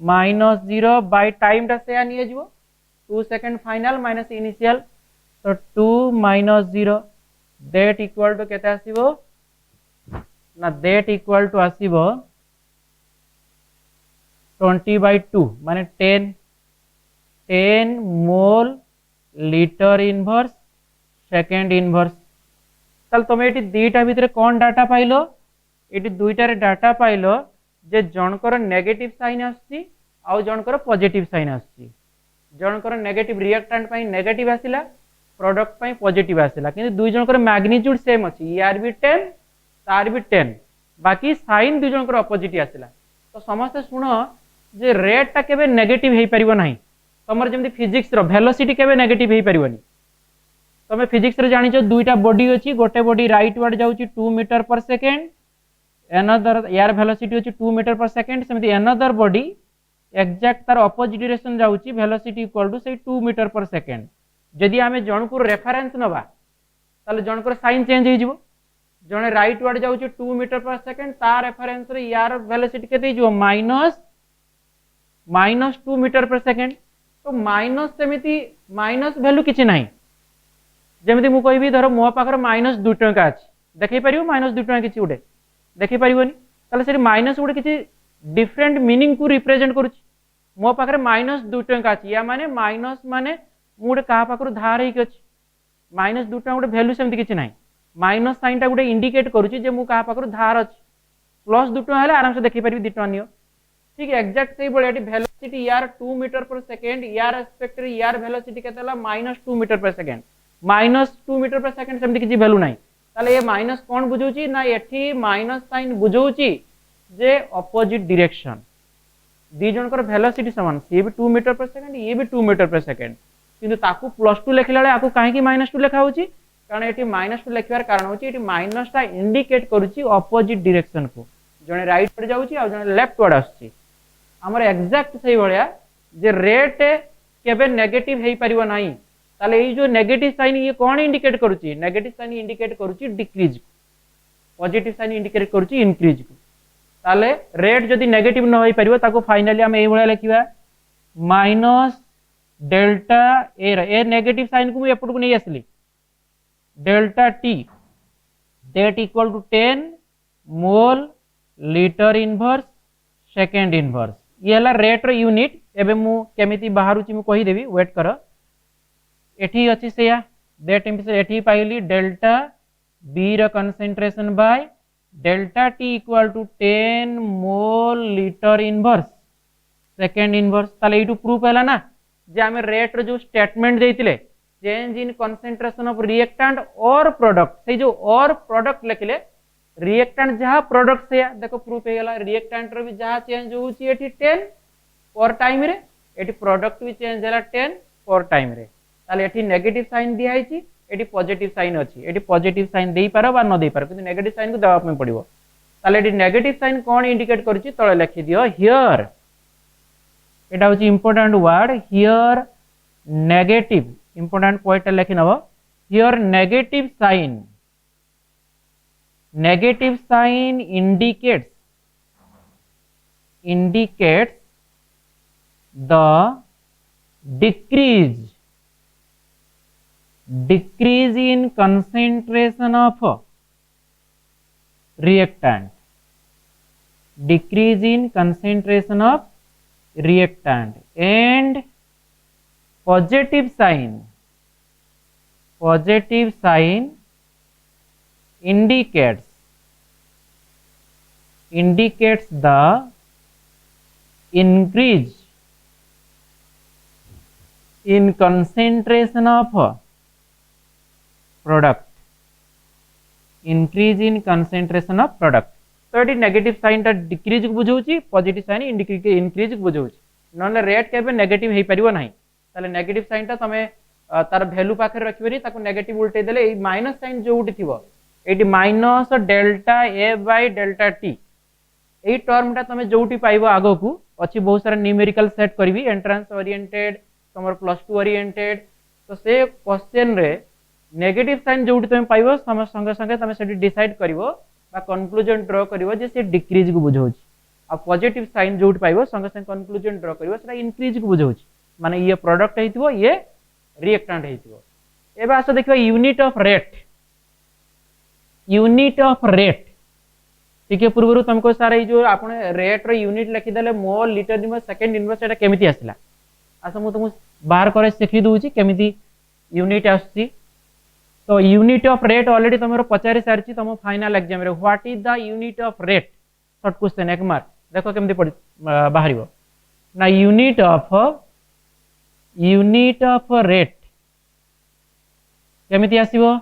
माइनस 0 बाय टाइम टा से आनिए जिवो 2 सेकंड फाइनल माइनस इनिशियल, तो 2 माइनस 0 दैट इक्वल टू केते आसीबो ना, दैट इक्वल टू आसीबो 20 बाय 2 माने 10 mole litre inverse second inverse. ताल तुम ये दुईटा भितर कौन डाटा पाइलो, ये दुईटार डाटा पाइलो जे जनकर नेगेटिव साइन आसी आउ जनकर पॉजिटिव साइन आसी। जनकर नेगेटिव रिएक्टेंट पई नेगेटिव आसिला, प्रोडक्ट पई पॉजिटिव आसिला, किंतु दुई जनकर मैग्नीट्यूड सेम अछि, यार भी 10 तार भी 10, बाकी साइन दुई जनकर अपोजिट आसिला। तो समस्त सुनो जे रेट टा केबे नेगेटिव हेई परिबो नाही। तमर जेमति फिजिक्स रो वेलोसिटी केबे नेगेटिव हेई परिबोनी। तमे फिजिक्स रे जानिचो दुईटा बॉडी अछि, गोटे बॉडी राइट वर्ड जाउची 2 मीटर पर सेकंड, अनदर यार वेलोसिटी अछि 2 मीटर पर सेकंड, सेमति अनदर बॉडी एग्जैक्ट तार अपोजिट डायरेक्शन जाउची velocity equal to say 2 metre per second. जदि आमे जनको रेफरेंस नबा ताले जनकर साइन चेंज हे जिवो। जने राइट वर्ड जाउची 2 मीटर पर सेकंड, तार रेफरेंस रे यार वेलोसिटी केते जिवो माइनस 2 मीटर पर सेकंड। तो माइनस सेमिति माइनस वैल्यू किछि नाही। जेमिति मु कहबी धर मो पाखर माइनस 2 टका अछि, देखै परिबो माइनस 2 टका किछि उडे देखै परिबोनी, ताले से माइनस उडे किछि डिफरेंट मीनिंग को रिप्रेजेंट करूछि। मो पाखर माइनस 2 टका अछि, या माने माइनस माने मुडे का पाखर धार हेक अछि, माइनस 2 टका उडे वैल्यू सेमिति किछि नाही। माइनस साइन टा उडे इंडिकेट करूछि जे मु का पाखर धार अछि। प्लस 2 टका हेले आराम से देखै परिबी 2 टका नियो। ठीक एक्जेक्ट सही बोले वेलोसिटी यार 2 मीटर पर सेकंड, यार रेस्पेक्ट रे यार velocity केतेला -2 metre per second, -2 metre per second सेमति किछि वैल्यू नाही। ताले ये माइनस कोन बुझौची ना, एठी माइनस साइन बुझौची जे अपोजिट डायरेक्शन। दी जनकर वेलोसिटी समान, सी भी 2 मीटर पर सेकंड, ये भी 2 मीटर पर सेकंड, किंतु ताकू +2 लेखिला बेले आकू काहे कि -2 लेखा होची, कारण एठी -2 लेखिबार कारण होची एठी माइनस टा इंडिकेट करूची अपोजिट डायरेक्शन को। जने राइट वर्ड जाउची आ जने लेफ्ट वर्ड आछी। हमर एग्जैक्ट सही भलिया जे रेट केबे नेगेटिव हेई परिबो नाही, ताले ये जो नेगेटिव साइन ये कौन इंडिकेट करूची नेगेटिव साइन इंडिकेट करूची डिक्रीज पॉजिटिव साइन इंडिकेट करूची इंक्रीज को ताले रेट जदी नेगेटिव न होई परिबो ताको फाइनली हम एई भळा लिखिबा minus delta A negative sign को एपट को नहीं आसली delta T that equal to 10 mole litre inverse second inverse ये हला रेट रो यूनिट एबे मु केमिति बाहरुची मु कहि देबी वेट कर एठी अछि सेया दैट मींस एठी पाइली डेल्टा बी रो concentration by delta T equal to 10 mole litre inverse second inverse ताले इटू प्रूफ हैला ना जे हमें रेट रो जो स्टेटमेंट देइतिले change in concentration of reactant और प्रोडक्ट से जो और प्रोडक्ट लिखले रिएक्टेंट जहाँ प्रोडक्ट से देखो प्रूफ है गला रिएक्टेंट रो भी जहाँ चेंज होउची एठी 10 पर टाइम रे एठी प्रोडक्ट भी चेंज हैला 10 पर टाइम रे ताले एठी नेगेटिव साइन दिया आइची एठी पॉजिटिव साइन अछि एठी पॉजिटिव साइन देई पारो बा न देई पारो किंतु नेगेटिव साइन को दबाव में पड़िबो ताले एठी नेगेटिव साइन कोन इंडिकेट करूची तळे लिखि दियो हियर एटा होची important word here negative important point लिखि नबो here negative sign indicates the decrease in concentration of reactant decrease in concentration of reactant and positive sign indicates the increase in concentration of product तो ये negative sign टा decrease को बुझौची positive sign increase को बुझौची नले rate केबे negative हे परिबो नाही ताले negative sign टा तमे तार वैल्यू पाखरे रखिबेनी ताको नेगेटिव उल्टे देले ए माइनस साइन जो उठी थिबो एटी minus delta A by delta T ए टर्म टा तमे जोटी पाइबो आगो को अछि बहुत सारा न्यूमेरिकल सेट करबी एंट्रेंस ओरिएंटेड तमर +2 ओरिएंटेड तो से क्वेश्चन रे नेगेटिव साइन जोटी तमे पाइबो संगे संगे तमे सेठी डिसाइड करिवो बा कंक्लूजन ड्रॉ करिवो जे से डिक्रीज को बुझौची आ पॉजिटिव साइन जोटी पाइबो संगे संगे कंक्लूजन ड्रॉ करिवो सेटा इंक्रीज को बुझौची माने ये प्रोडक्ट हेतिबो ये रिएक्टेंट हेतिबो एबा आस देखिबा यूनिट ऑफ रेट ठीक पूर्व तुमको सार जो आप रेट यूनिट लिखिदे mole litre inverse second inverse एटा केमिति आसिला आस मु तुमको बाहर करे सिखि दूची केमिति यूनिट आसी तो यूनिट ऑफ रेट ऑलरेडी तुम पचारि सारी तुम फाइनल एग्जाम रे what is the unit of rate short question एक मार्क देखो केमिति बाहर ना यूनिट ऑफ रेट केमिति आसीबो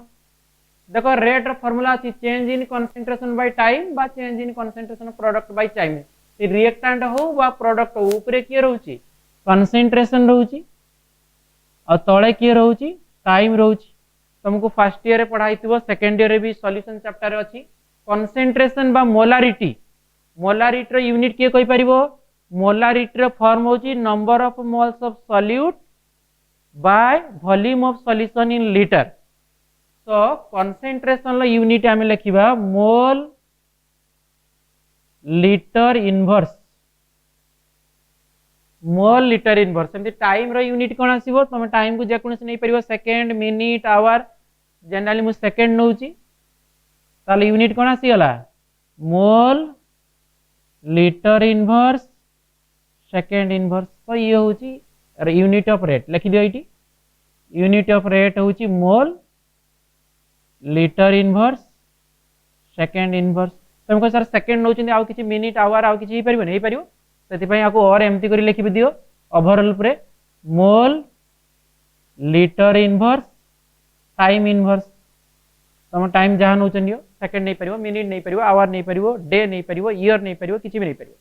देखो रेट फॉर्मूला अछि change in concentration by time बा change in concentration of product by time से रिएक्टेंट हो बा प्रोडक्ट हो ऊपर के रहउची कंसंट्रेशन रहउची और तळे के रहउची टाइम रहउची तुमको फर्स्ट ईयर रे पढ़ाइथिबो सेकंड ईयर रे भी सॉल्यूशन चैप्टर अछि कंसंट्रेशन बा मोलारिटी रो यूनिट के कहि परिबो मोलारिटी रो फॉर्म होची number of moles of solute by volume of solution in litre तो कंसंट्रेशन लो यूनिट आमे लिखिबा मोल लीटर इनवर्स एमती टाइम रो यूनिट कोन आसीबो तुम टाइम को जेकोन से नै परिबो सेकंड मिनिट आवर जनरली मु सेकंड नउची ताले यूनिट कोन आसी गला मोल लीटर इनवर्स सेकंड इनवर्स तो ये होची यूनिट ऑफ रेट लिखि दियो इटी यूनिट ऑफ रेट होची मोल लीटर इनवर्स सेकंड इनवर्स तुमको सर सेकंड नउची आ किछि मिनिट आवर आ किछि परिबो नै परिबो सेति पय आको और एम्प्टी करी लिखि दियो ओवरऑल पुरे मोल लीटर इनवर्स टाइम इनवर्स तुम टाइम जहां नउचनियो सेकंड नै परिबो मिनिट नै परिबो आवर नै परिबो डे नै परिबो ईयर नै परिबो किछि भी नै परिबो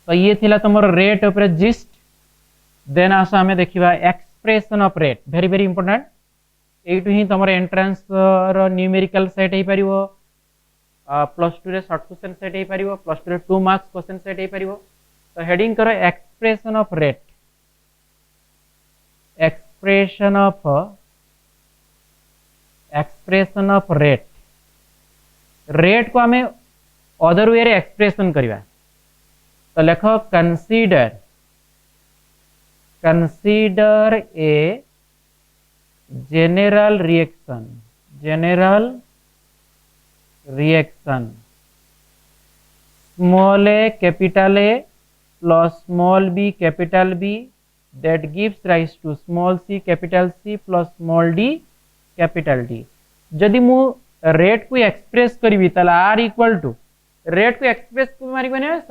तो ये थिला तुमर रेट ऊपर जिस्ट देन आसा हमें देखिबा expression of rate very very important एटू ही तुमर एंट्रेंस रो न्यूमेरिकल सेट हे परिबो +2 रे शॉर्ट क्वेश्चन सेट हे परिबो +2 रे 2 मार्क्स क्वेश्चन सेट हे परिबो तो हेडिंग करो expression of rate expression of rate को आमे अदर वे रे एक्सप्रेशन करवा तो लेख consider a general reaction small a capital A plus small b capital B that gives rise to small c capital C plus small d capital D. जदि मु rate को express करी are equal to rate को express को मारी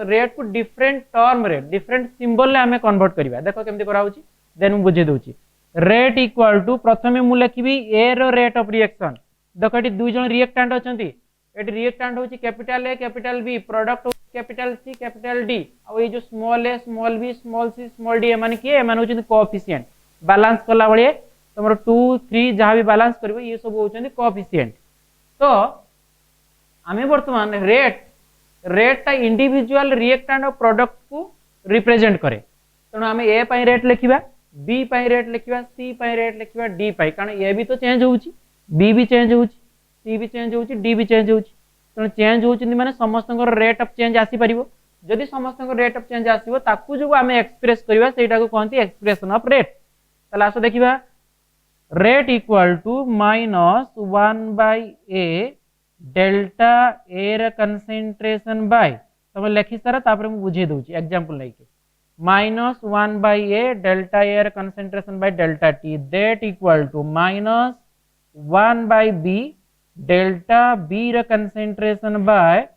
rate को different term रे different symbol रे हमें कन्वर्ट करबा देखो केमती करा होची देन मु बुझे दोची रेट इक्वल टू प्रथमे मु लिखिबी ए रो रेट ऑफ रिएक्शन देखो एटी दुई जन रिएक्टेंट अछंती एटी रिएक्टेंट होची capital A capital B product capital C capital D आ ये जो small a small b small c small d एमाने की एमाने होची कोएफिशिएंट बैलेंस कला बळे तमरो 2 3 जहां भी बैलेंस करबो ये सब होचंदी कोएफिशिएंट तो आमे वर्तमान रेट ता इंडिविजुअल रिएक्टेंट और प्रोडक्ट को रिप्रेजेंट करे तेणु आमे ए पई रेट लिखिबा बी पई रेट लिखिबा सी पई रेट लिखिबा डी पई कारण ए भी तो चेंज होउची बी भी चेंज होउची सी भी चेंज होउची डी भी चेंज होउची तेणु चेंज होउची माने समस्तकर रेट ऑफ चेंज आसी परिबो जदि समस्तकर रेट ऑफ चेंज आसीबो ताकू जो आमे एक्सप्रेस करबा सेटा को कहंती एक्सप्रेशन ऑफ रेट तला आसो देखिबा rate equal to minus 1 by a delta A रे कंसंट्रेशन बाय तमे लिखि सारा तापर मु बुझे दोची example like minus 1 by a delta A रे concentration by delta T that equal to minus 1 by b delta B रे concentration by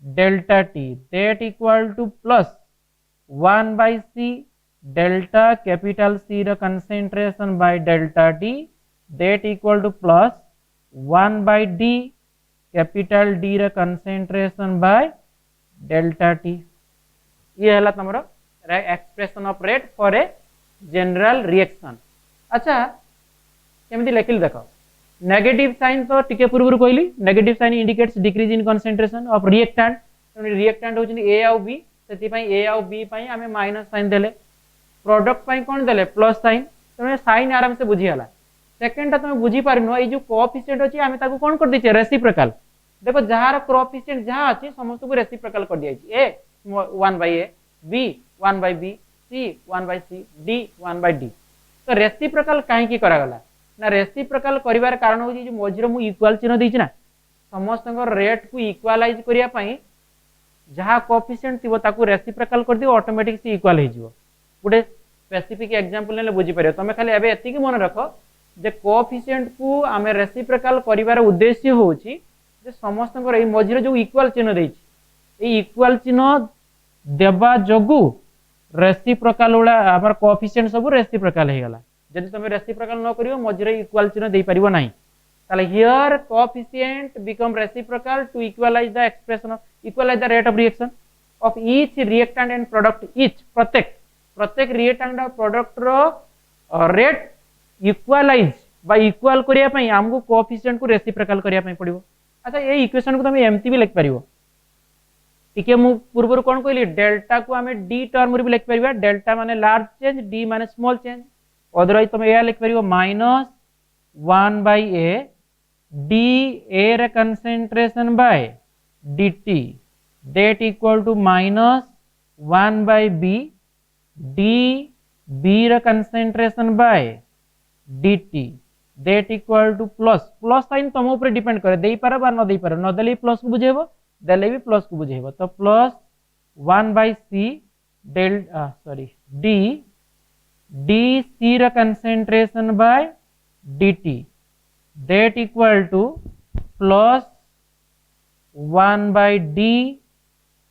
delta T that equal to plus 1 by c delta capital C रे concentration by delta D that equal to plus 1 by d capital D रे concentration by delta T ये हला तमरो expression of rate for a general reaction अच्छा केमती लेखिल देखो negative sign तो टिके पूर्व कहली negative sign indicates decrease in concentration of reactant reactant होचनी ए आउ बी सेति पई ए आउ बी पई हमें माइनस साइन देले प्रोडक्ट पई कोन देले प्लस साइन तने साइन आराम से बुझी हला सेकंड तुम बुझी पारिनो ये जो कोएफिशिएंट अछि हमें ताको कोन कर दिचे रेसिप्रोकल देखो जहार कोएफिशिएंट जहां अछि समस्त को रेसिप्रोकल कर दिया अछि A 1 by A B 1 by B C 1 by C D 1 by D तो रेसिप्रोकल काहे की करा गला ना रेसिप्रोकल करिवार कारण होची जो मझिरो मु इक्वल चिन्ह देछि ना समस्त को रेट को इक्वलाइज करिया पई जहां कोएफिशिएंट थिबो ताको रेसिप्रोकल कर दियो ऑटोमेटिक से इक्वल हे जिवो गुडे स्पेसिफिक एग्जांपल ले बुझी परियो तमे खाली एबे एति की मन रखो जे कोएफिशिएंट को आमे रेसिप्रोकल करिवार उद्देश्य होची जे समस्त को ए मझिरो जो इक्वल चिन्ह देछि ए इक्वल चिन्ह देबा जोगु रेसिप्रोकल उडा हमर कोएफिशिएंट सब रेसिप्रोकल हे गला जदि तुम रेसिप्रोकल न करियो मझिरे इक्वल चिन्ह दे परिबो नाही ताले here coefficient become reciprocal to equalise the expression of equalise the rate of reaction of each reactant and product each प्रत्येक रिएक्टेंट और प्रोडक्ट रो रेट इक्वलाइज बा इक्वल करिया पई हमको कोएफिशिएंट को रेसिप्रोकल करिया पई पड़िबो अच्छा ये इक्वेशन को तुम एमती भी लिख परिबो टिके मु पूर्व कोन कहली डेल्टा को हमें डी टर्म रे भी लिख परिबा डेल्टा माने लार्ज चेंज डी माने स्मॉल चेंज अदरवाइज तुम या लिख परिबो minus 1 by a d A रे concentration by dt that equal to minus 1 by b d B रे concentration by dt that equal to plus sign तुम ऊपर डिपेंड करे देई पारे बा न देई पारे न देले प्लस को बुझेबो देले भी प्लस को बुझेबो तो plus 1 by C del D D C रे concentration by dt that equal to plus 1 by D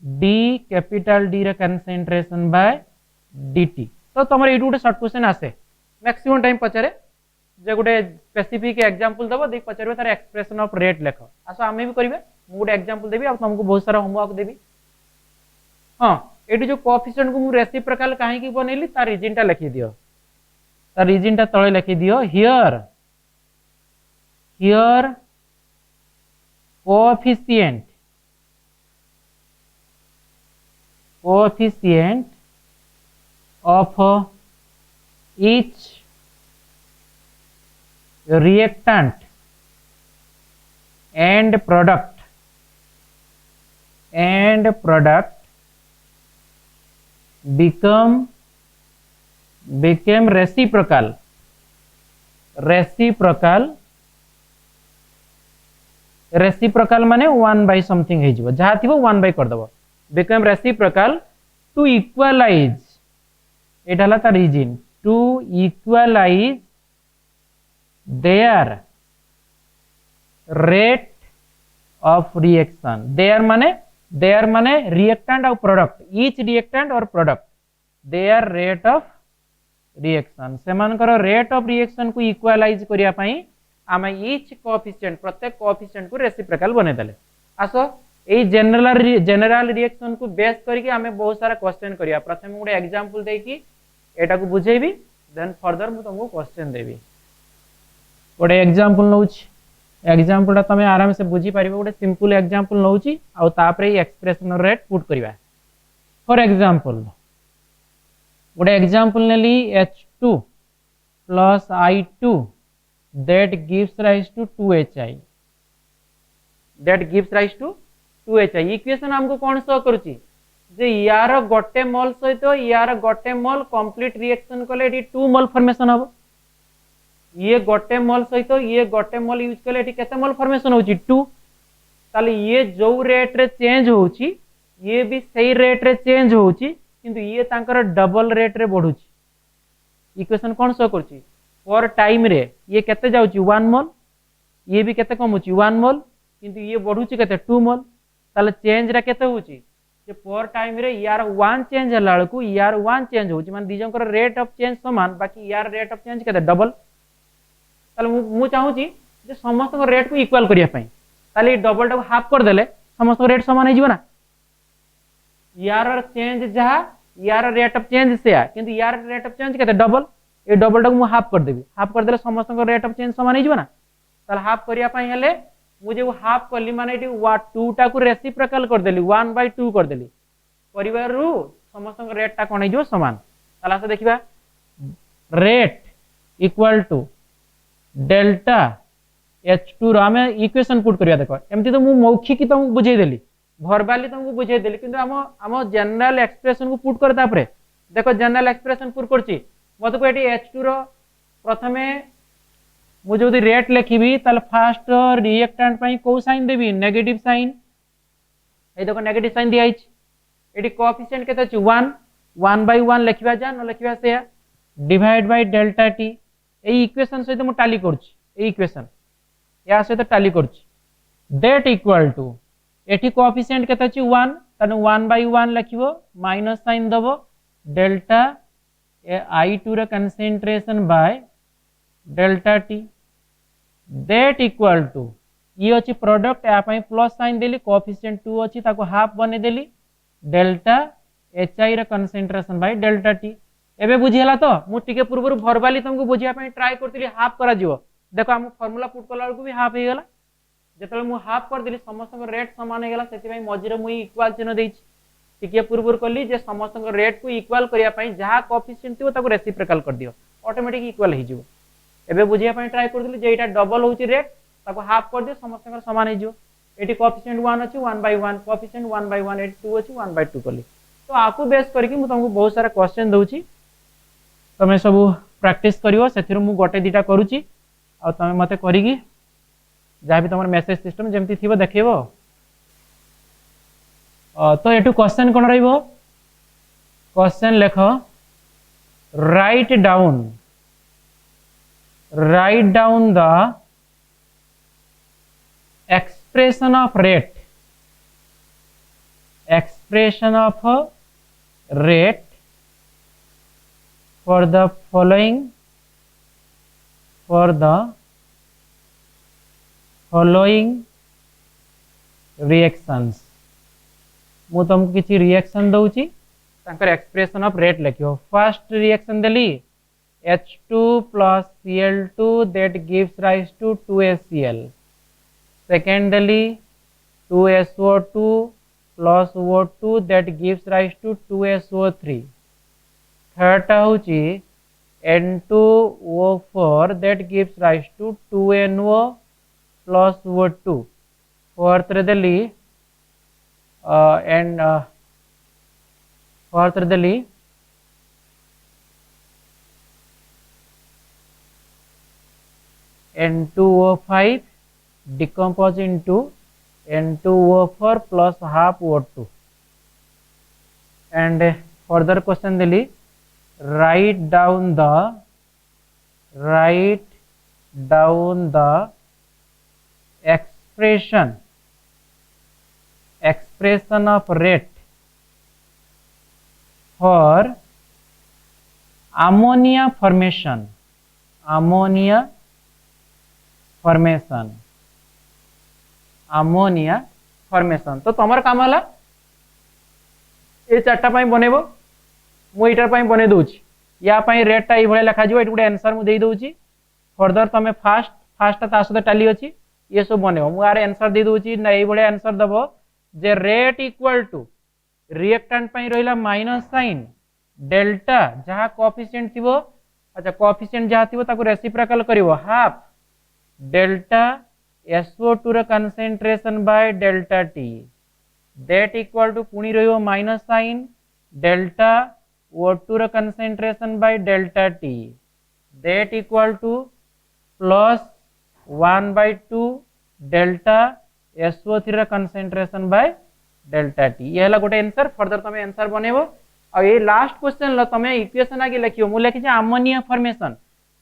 D capital D रे कंसंट्रेशन बाय dt तो तमरे एटू शॉर्ट क्वेश्चन आसे मैक्सिमम टाइम पचारे जे गोटे स्पेसिफिक एग्जांपल दबो देख पचारबे तार एक्सप्रेशन ऑफ रेट लेखो आसो आमे भी करिवे मु गोटे एग्जांपल देबी आ तुमको बहुत सारा होमवर्क देबी हां एटू जो कोएफिशिएंट को मु रेसिप्रोकल काहे की बनेली तार रीजनटा लिखि दियो तार रीजनटा तळे लिखि दियो here coefficient of each reactant and product became reciprocal माने 1 by something है जीवो जहाँ थी वो 1 by कर दबो became reciprocal to equalize एटा ला ता reason to equalize their rate of reaction their माने reactant और product each reactant और product their rate of reaction सेमानकर rate of reaction को equalize करिया पई आमे each coefficient प्रत्येक coefficient को रेसिप्रोकल बने देले आसो ए जनरल रिएक्शन को बेस करके आमे बहुत सारा क्वेश्चन करिया प्रथम गोटे एग्जांपल दे कि एटा को बुझेबी देन फर्दर मु तुमको क्वेश्चन देबी गोटे एग्जांपल नउची एग्जांपल तमे आराम से बुझी पारिबो गोटे सिंपल एग्जांपल नउची आ तापरे एक्सप्रेशन रेट पुट करिवा फॉर एग्जांपल गोटे एग्जांपल नेली H2 plus I2 that gives rise to 2HI equation हमको कौन शो करूची जे यार गोटे मोल सहित यार गोटे मोल कंप्लीट रिएक्शन कले एटी 2 मोल फॉर्मेशन हबो ये गोटे मोल सहित ये गोटे मोल यूज कले एटी केते मोल फॉर्मेशन होची 2 ताले ये जो रेट रे चेंज होची ये भी सही रेट रे चेंज होची किंतु ये तांकर डबल रेट रे बढ़ुची इक्वेशन कौन शो करूची पर टाइम रे ये केते जाउची 1 मोल ये भी केते कमुची 1 मोल किंतु ये बढ़ुची केते 2 मोल ताले चेंज रे केते होची जे पर टाइम रे यार 1 चेंज हला लकु यार 1 चेंज होची माने दिजंकर रेट ऑफ चेंज समान बाकी यार रेट ऑफ चेंज केते डबल ताले मु चाहूची जे समस्त को रेट को इक्वल करिया पई ताले डबल टा हाफ कर देले समस्त रेट समान हे जीवो ना यार चेंज जहा यार रेट ऑफ चेंज से किंतु यार रेट ऑफ चेंज केते डबल ए डबल टा को मु हाफ कर देबी हाफ कर देले समस्त को रेट ऑफ चेंज समान हे जीवो ना ताले हाफ करिया पई हेले मुझे वो हाफ करली माने 2 टा को रेसिप्रोकल कर देली 1 by 2 कर देली परिवार रु समस्त रेट टा कोन जो समान ताला से देखिबा rate equal to delta H2 रो हमें इक्वेशन पुट करिया देखो एमती तो मु मौखिक तुमको बुझे देली वर्बाली तुमको बुझे देली किंतु हम जनरल एक्सप्रेशन को पुट कर तापरे देखो जनरल एक्सप्रेशन पुट करची मते को एटी H2 रो प्रथमे मुझे यदि रेट लिखिबी ताले फर्स्ट रिएक्टेंट पई को साइन देबी नेगेटिव साइन ए देखो नेगेटिव साइन दिया हिच एटी कोएफिशिएंट केते अछि 1 by 1 लिखिबा जा न लिखिबा से divide by delta T A equation सहित मु टैली करछि ए इक्वेशन या सहित टैली करछि दैट इक्वल टू एटी कोएफिशिएंट केते अछि 1 तने 1 by 1 लिखिबो माइनस साइन दबो डेल्टा I2 रे concentration by delta T that equal to ये अछि प्रोडक्ट या पई प्लस साइन देली कोएफिशिएंट 2 अछि ताको हाफ बने देली डेल्टा HI रे कंसंट्रेशन बाय डेल्टा टी एबे बुझियला तो मु टिके पूर्व वर्बाली तुमको बुझिया पई ट्राई करतिली हाफ करा जिवो देखो हम फार्मूला पुट कला को भी हाफ हे गेला जेतले मु हाफ कर देली समस्त को रेट समान हे गेला सेति पई मझिरे मु इक्वल चिन्ह देछि टिके पूर्व कली जे समस्त को रेट को इक्वल करिया पई जहा कोएफिशिएंट थियो ताको रेसिप्रोकल कर दियो ऑटोमेटिक इक्वल हे जिवो एबे बुझिया पई ट्राई कर दिली जे एटा डबल होची रेट ताको हाफ कर दियो समस्त को समान हे जिवो एटी कोएफिशिएंट 1 अछि 1 by 1 कोएफिशिएंट 1 by 1 एटी 2 अछि 1 by 2 कली तो आकु बेस करके मु तुमको बहुत सारा क्वेश्चन दउची तमे सब प्रैक्टिस करियो सेथिरु मु गोटे दिटा करूची आ तमे मते करिगी जा भी तमर मेसेज सिस्टम जेमती थिबो देखिबो तो एटू क्वेश्चन कोन रहइबो क्वेश्चन लेखो write down the expression of rate for the following reactions मु तुमको किसी रिएक्शन दउची तांकर एक्सप्रेशन ऑफ रेट लिखियो first reaction Delhi H2 plus Cl2 that gives rise to 2HCl secondly 2SO2 plus O2 that gives rise to 2SO3 third होची N2O4 that gives rise to 2NO plus O2. Fourth redeli and fourth redeli N2O5 decompose into N2O4 plus half O2. And further question deli, write down the expression of rate for ammonia formation. तो तुम काम है ये चार्टा बनइब मुझे बन दूसरी या रेटा ये लिखा ये गोटे आंसर मुझे दूसरी फर्दर तुम फास्ट सहित टाली अच्छी ये सब बनइब मुझे आंसर दे दूसरी ना ये आंसर दब जे रेट इक्वल टू रिएक्टेंट रहा माइनस साइन डेल्टा जहाँ कोएफिशिएंट थी अच्छा कोएफिशिएंट जहाँ थी रेसिप्रोकल करिवो हाफ डेल्टा SO2 रो concentration by delta T that equal to पुणी रहिबो माइनस साइन डेल्टा O2 रो concentration by delta T that equal to plus 1/2 delta SO3 रो कंसंट्रेशन बाय डेल्टा T ये हला गोटे आंसर फर्दर तुम आंसर बनेबो आ ये लास्ट क्वेश्चन ल तुम इक्वेशन आगे लिखियो मु लिखि अमोनिया फॉर्मेशन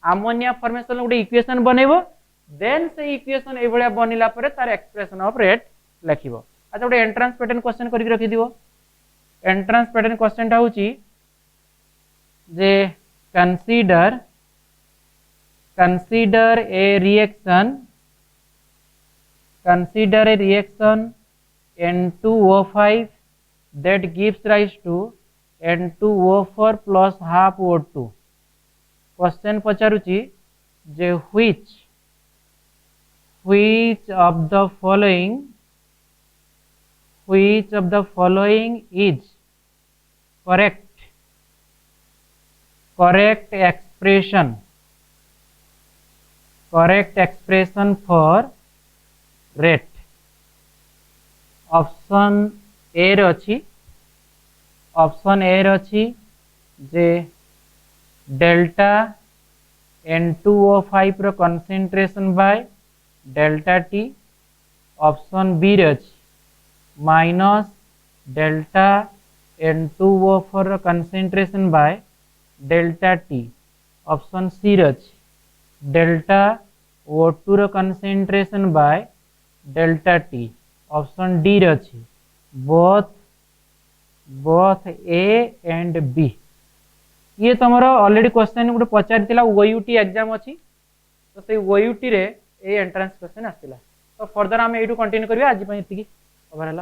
गोटे इक्वेशन बनेबो देन से इक्वेशन ए भलिया बनिला परे तार एक्सप्रेशन ऑफ रेट लिखिबो अच्छा गोटे एंट्रेंस पैटर्न क्वेश्चन करि रखि दिबो एंट्रेंस पैटर्न क्वेश्चन ता होची जे consider a reaction N2O5 that gives rise to N2O4 plus half O2 question पचारुची जे which of the following is correct expression for rate option A रही जे डेल्टा N2O5 रो concentration by delta T option B रे अछि minus delta N2O4 रो concentration by delta T option C रे अछि डेल्टा O2 रो concentration by delta T option D रे अछि बोथ ए एंड बी ये तुम ऑलरेडी क्वेश्चन गोटे पचार ओयूटी एग्जाम अच्छी तो से ओयूटी रे ए एंट्रेंस क्वेश्चन आसला तो फर्दर आम यू कंटिन्यू करिया आज ये कवर है।